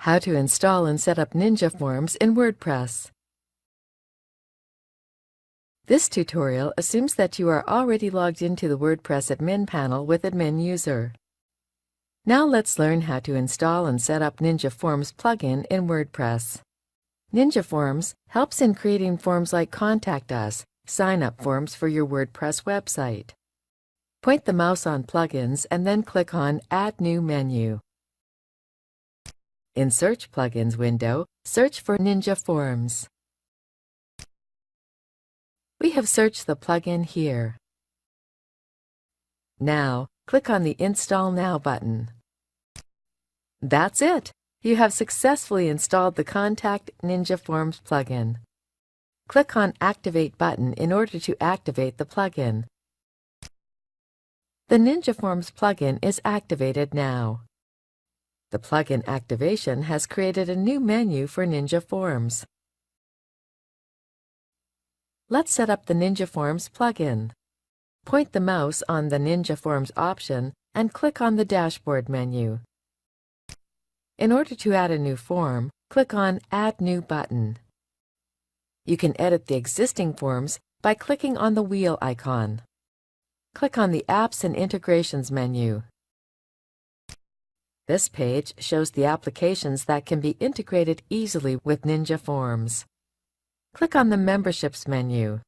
How to install and set up Ninjaforms in WordPress. This tutorial assumes that you are already logged into the WordPress admin panel with admin user. Now let's learn how to install and set up Ninjaforms plugin in WordPress. Ninjaforms helps in creating forms like Contact Us, sign-up forms for your WordPress website. Point the mouse on Plugins and then click on Add New menu. In Search Plugins window, search for Ninjaforms. We have searched the plugin here. Now, click on the Install Now button. That's it! You have successfully installed the Contact Ninjaforms plugin. Click on Activate button in order to activate the plugin. The Ninjaforms plugin is activated now. The plugin activation has created a new menu for Ninjaforms. Let's set up the Ninjaforms plugin. Point the mouse on the Ninjaforms option and click on the Dashboard menu. In order to add a new form, click on Add New button. You can edit the existing forms by clicking on the wheel icon. Click on the Apps and Integrations menu. This page shows the applications that can be integrated easily with Ninjaforms. Click on the Memberships menu.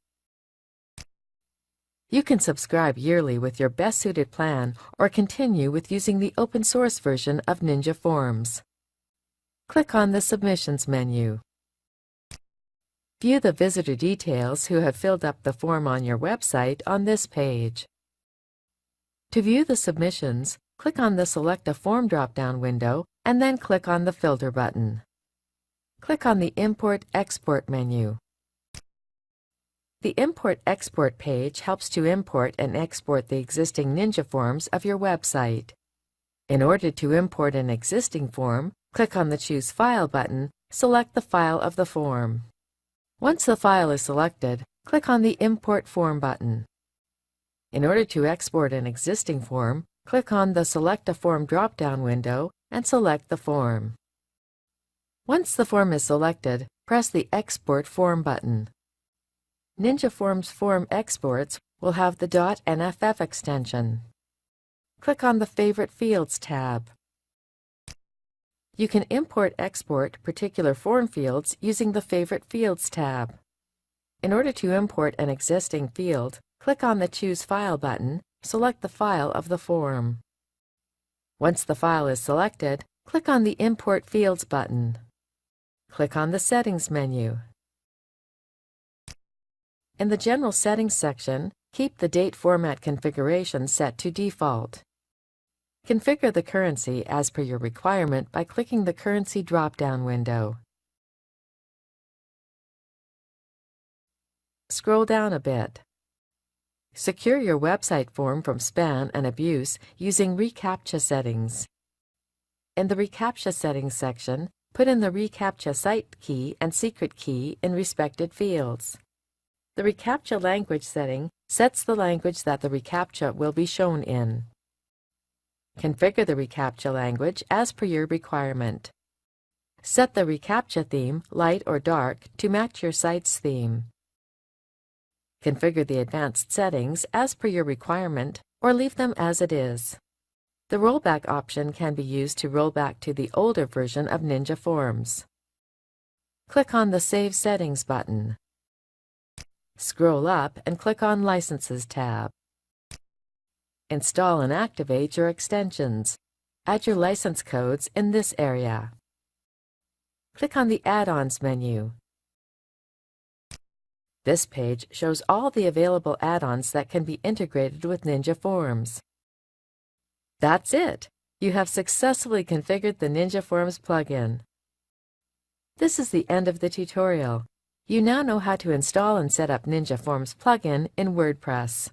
You can subscribe yearly with your best-suited plan or continue with using the open-source version of Ninjaforms. Click on the Submissions menu. View the visitor details who have filled up the form on your website on this page. To view the submissions, click on the Select a Form drop-down window and then click on the Filter button. Click on the Import-Export menu. The Import-Export page helps to import and export the existing Ninjaforms of your website. In order to import an existing form, click on the Choose File button, select the file of the form. Once the file is selected, click on the Import Form button. In order to export an existing form, click on the Select a Form drop-down window and select the form. Once the form is selected, press the Export Form button. Ninjaforms form exports will have the .nff extension. Click on the Favorite Fields tab. You can import-export particular form fields using the Favorite Fields tab. In order to import an existing field, click on the Choose File button, select the file of the form. Once the file is selected, click on the Import Fields button. Click on the Settings menu. In the General Settings section, keep the date format configuration set to default. Configure the currency as per your requirement by clicking the Currency drop-down window. Scroll down a bit. Secure your website form from spam and abuse using reCAPTCHA settings. In the reCAPTCHA settings section, put in the reCAPTCHA site key and secret key in respected fields. The reCAPTCHA language setting sets the language that the reCAPTCHA will be shown in. Configure the reCAPTCHA language as per your requirement. Set the reCAPTCHA theme, light or dark, to match your site's theme. Configure the advanced settings as per your requirement, or leave them as it is. The rollback option can be used to roll back to the older version of Ninjaforms. Click on the Save Settings button. Scroll up and click on Licenses tab. Install and activate your extensions. Add your license codes in this area. Click on the Add-ons menu. This page shows all the available add-ons that can be integrated with Ninjaforms. That's it! You have successfully configured the Ninjaforms plugin. This is the end of the tutorial. You now know how to install and set up Ninjaforms plugin in WordPress.